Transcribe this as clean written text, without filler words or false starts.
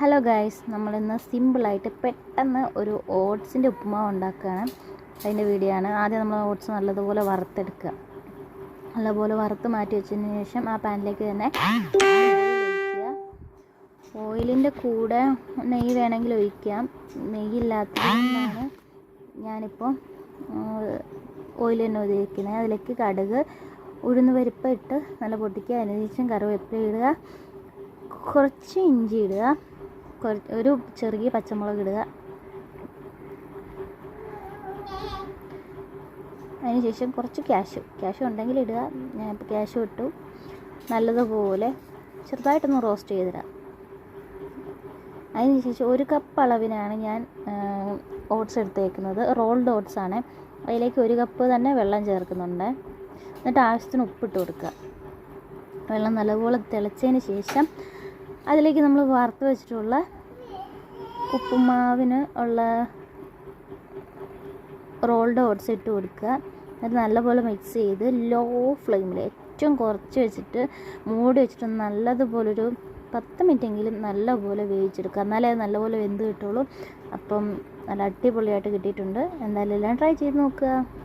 Hello guys, നമ്മളിന്ന് സിമ്പിളായിട്ട് പെട്ടെന്ന് ഒരു ഓട്സിൻ്റെ ഉപ്പുമാവ് ഉണ്ടാക്കുകയാണ്. അതിൻ്റെ വീഡിയോ ആണ്. ആദ്യം നമ്മൾ ഓട്സ് നല്ലതുപോലെ വറുത്തെടുക്കുക. നല്ലപോലെ വറുത്ത് മാറ്റി വെച്ചതിന് ശേഷം ആ പാനിലേക്ക് തന്നെ ഒഴിക്കുക. ഓയിലിൻ്റെ കൂടെ നെയ്യ് വേണമെങ്കിൽ ഒഴിക്കാം. നെയ്യില്ലാത്തതുകൊണ്ടാണ് ഞാനിപ്പോൾ ഓയിൽ തന്നെ ഉപയോഗിക്കുന്നത്. അതിലേക്ക് കടുക്, ഉഴുന്ന് പരിപ്പ് ഇട്ട് നല്ല പൊട്ടിക്കുക. അതിനുശേഷം കറിവേപ്പില ഇടുക, കുറച്ച് ഇഞ്ചി ഇടുക, ഒരു ചെറിയ പച്ചമുളക് ഇടുക. അതിനുശേഷം കുറച്ച് ക്യാഷു ഉണ്ടെങ്കിൽ ഇടുക. ഞാൻ ഇപ്പോൾ ക്യാഷു ഇട്ടു. നല്ലതുപോലെ ചെറുതായിട്ടൊന്ന് റോസ്റ്റ് ചെയ്തിടുക. അതിനുശേഷം 1 കപ്പ് അളവിനാണ് ഞാൻ ഓട്സ് എടുത്തേക്കുന്നത്. റോൾഡ് ഓട്സ് ആണ്. അതിലേക്ക് 1 കപ്പ് തന്നെ വെള്ളം ചേർക്കുന്നുണ്ട്. എന്നിട്ട് ആവശ്യത്തിന് ഉപ്പിട്ട് കൊടുക്കുക. വെള്ളം നല്ലപോലെ തിളച്ചതിന് ശേഷം അതിലേക്ക് നമ്മൾ വറുത്ത് വെച്ചിട്ടുള്ള ഉപ്പുമാവിന് ഉള്ള റോൾഡ് ഓട്സ് ഇട്ട് കൊടുക്കുക. അത് നല്ലപോലെ മിക്സ് ചെയ്ത് ലോ ഫ്ലെയിമിൽ ഏറ്റവും കുറച്ച് വെച്ചിട്ട് മൂടി വെച്ചിട്ട് നല്ലതുപോലൊരു 10 മിനിറ്റെങ്കിലും നല്ലപോലെ വേവിച്ചെടുക്കുക. എന്നാലേ അത് നല്ലപോലെ വെന്ത് കിട്ടുള്ളൂ. അപ്പം നല്ല അടിപൊളിയായിട്ട് കിട്ടിയിട്ടുണ്ട്. എന്തായാലും എല്ലാം ട്രൈ ചെയ്ത് നോക്കുക.